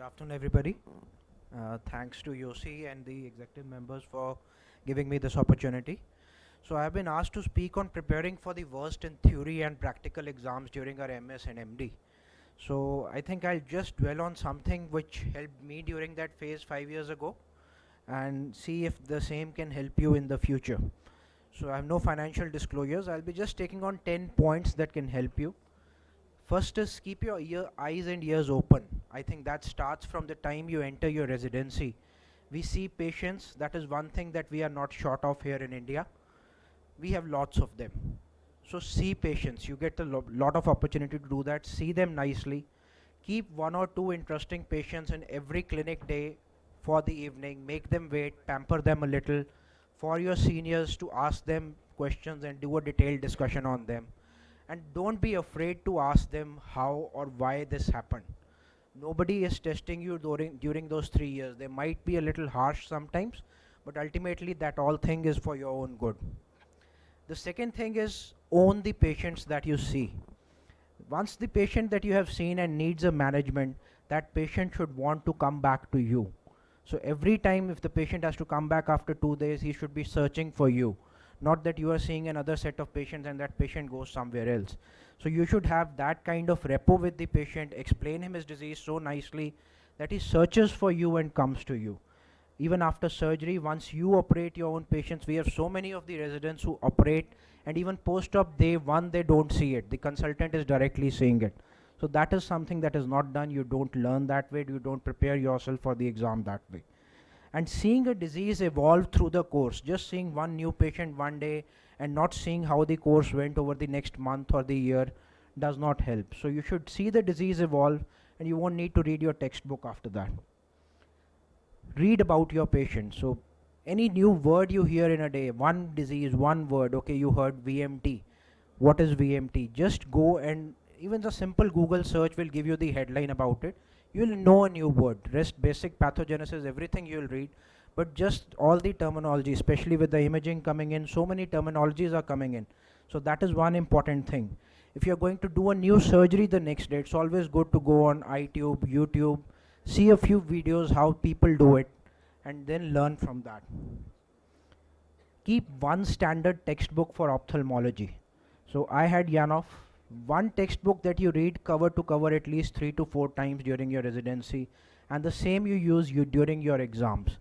afternoon, everybody. Thanks to Yossi and the executive members for giving me this opportunity. So, I have been asked to speak on preparing for the worst in theory and practical exams during our MS and MD. So, I think I'll just dwell on something which helped me during that phase 5 years ago and see if the same can help you in the future. So, I have no financial disclosures. I'll be just taking on 10 points that can help you. First is keep your eyes and ears open. I think that starts from the time you enter your residency. We see patients, that is one thing that we are not short of here in India. We have lots of them. So see patients, you get a lot of opportunity to do that. See them nicely. Keep one or two interesting patients in every clinic day for the evening. Make them wait, pamper them a little. For your seniors to ask them questions and do a detailed discussion on them. And don't be afraid to ask them how or why this happened. Nobody is testing you during those 3 years. They might be a little harsh sometimes, but ultimately that all thing is for your own good. The second thing is own the patients that you see. Once the patient that you have seen and needs a management, that patient should want to come back to you. So every time if the patient has to come back after 2 days, he should be searching for you. Not that you are seeing another set of patients and that patient goes somewhere else. So you should have that kind of rapport with the patient, explain him his disease so nicely that he searches for you and comes to you. Even after surgery, once you operate your own patients, we have so many of the residents who operate, and even post-op day one, they don't see it. The consultant is directly seeing it. So that is something that is not done. You don't learn that way. You don't prepare yourself for the exam that way. And seeing a disease evolve through the course, just seeing one new patient one day and not seeing how the course went over the next month or the year does not help. So you should see the disease evolve, and you won't need to read your textbook after that. Read about your patient. So any new word you hear in a day, one disease, one word, okay, you heard VMT. What is VMT? Just go, and even the simple Google search will give you the headline about it. You'll know a new word. Rest, basic pathogenesis, everything you'll read, but just all the terminology, especially with the imaging coming in, so many terminologies are coming in. So that is one important thing. If you're going to do a new surgery the next day, it's always good to go on iTube, YouTube, see a few videos how people do it, and then learn from that. Keep one standard textbook for ophthalmology. So I had Yanov, one textbook that you read cover to cover at least 3 to 4 times during your residency, and the same you use during your exams.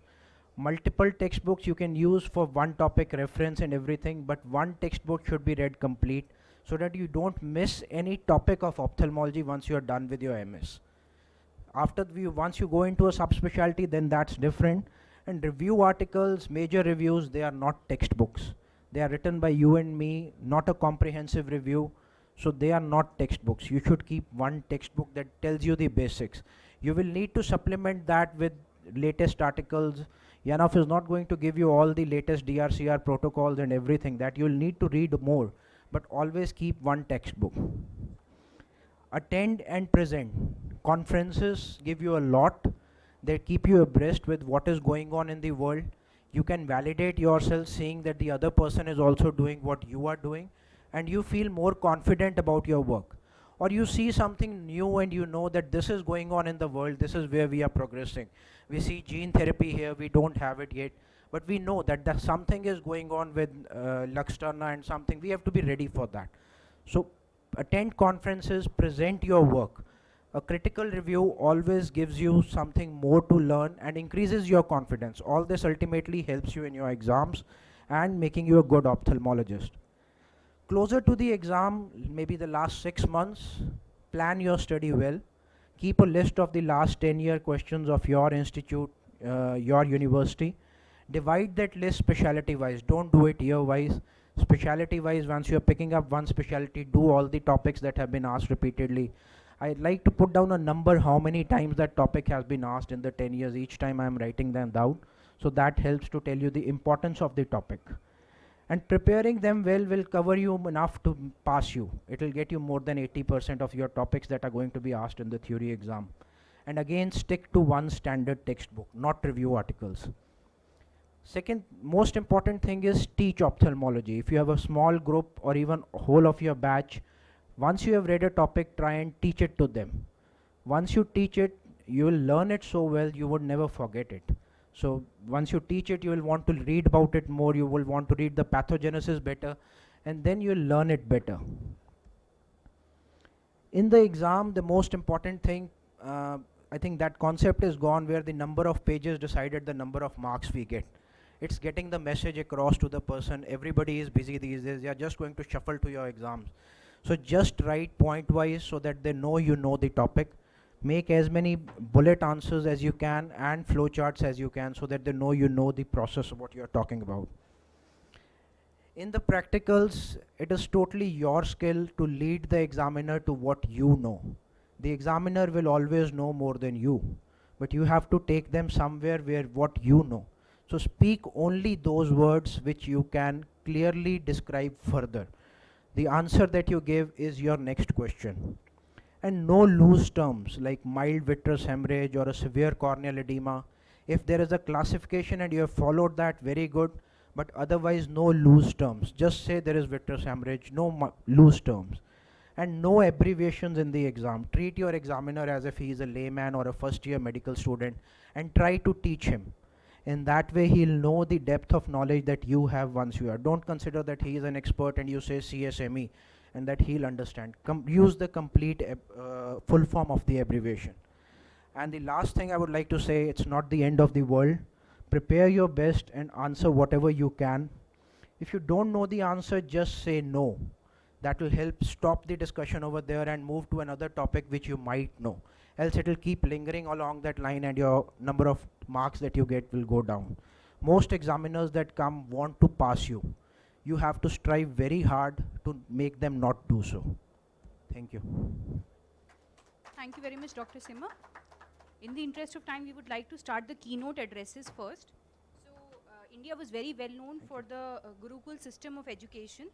Multiple textbooks you can use for one topic reference and everything, but one textbook should be read complete so that you don't miss any topic of ophthalmology once you are done with your MS. Once you go into a subspecialty, then that's different. And review articles, major reviews, they are not textbooks. They are written by you and me, not a comprehensive review. So they are not textbooks. You should keep one textbook that tells you the basics. You will need to supplement that with latest articles. Yanov is not going to give you all the latest DRCR protocols and everything. That you'll need to read more, but always keep one textbook. Attend and present. Conferences give you a lot. They keep you abreast with what is going on in the world. You can validate yourself seeing that the other person is also doing what you are doing, and you feel more confident about your work. Or you see something new and you know that this is going on in the world, this is where we are progressing. We see gene therapy here, we don't have it yet, but we know that something is going on with Luxturna and something, we have to be ready for that. So attend conferences, present your work. A critical review always gives you something more to learn and increases your confidence. All this ultimately helps you in your exams and making you a good ophthalmologist. Closer to the exam, maybe the last 6 months, plan your study well. Keep a list of the last 10-year questions of your institute, your university. Divide that list specialty-wise. Don't do it year-wise. Specialty-wise, once you're picking up one specialty, do all the topics that have been asked repeatedly. I'd like to put down a number how many times that topic has been asked in the 10 years each time I'm writing them down. So that helps to tell you the importance of the topic. And preparing them well will cover you enough to pass you. It will get you more than 80% of your topics that are going to be asked in the theory exam. And again, stick to one standard textbook, not review articles. Second most important thing is teach ophthalmology. If you have a small group or even whole of your batch, once you have read a topic, try and teach it to them. Once you teach it, you will learn it so well you would never forget it. So once you teach it, you will want to read about it more, you will want to read the pathogenesis better, and then you'll learn it better. In the exam, the most important thing, I think that concept is gone where the number of pages decided the number of marks we get. It's getting the message across to the person. Everybody is busy these days. They are just going to shuffle to your exams. So just write point wise so that they know you know the topic. Make as many bullet answers as you can and flowcharts as you can so that they know you know the process of what you're talking about. In the practicals, it is totally your skill to lead the examiner to what you know. The examiner will always know more than you, but you have to take them somewhere where what you know. So speak only those words which you can clearly describe further. The answer that you give is your next question. And no loose terms like mild vitreous hemorrhage or a severe corneal edema. If there is a classification and you have followed that, very good, but otherwise no loose terms. Just say there is vitreous hemorrhage, no loose terms. And no abbreviations in the exam. Treat your examiner as if he is a layman or a first year medical student and try to teach him. In that way, he'll know the depth of knowledge that you have once you are. Don't consider that he is an expert and you say CSME and that he'll understand. Use the complete full form of the abbreviation. And the last thing I would like to say, it's not the end of the world. Prepare your best and answer whatever you can. If you don't know the answer, just say no. That will help stop the discussion over there and move to another topic which you might know. Else it will keep lingering along that line and your number of marks that you get will go down. Most examiners that come want to pass you. You have to strive very hard to make them not do so. Thank you. Thank you very much, Dr. Simha. In the interest of time, we would like to start the keynote addresses first. So, India was very well known for the Gurukul system of education,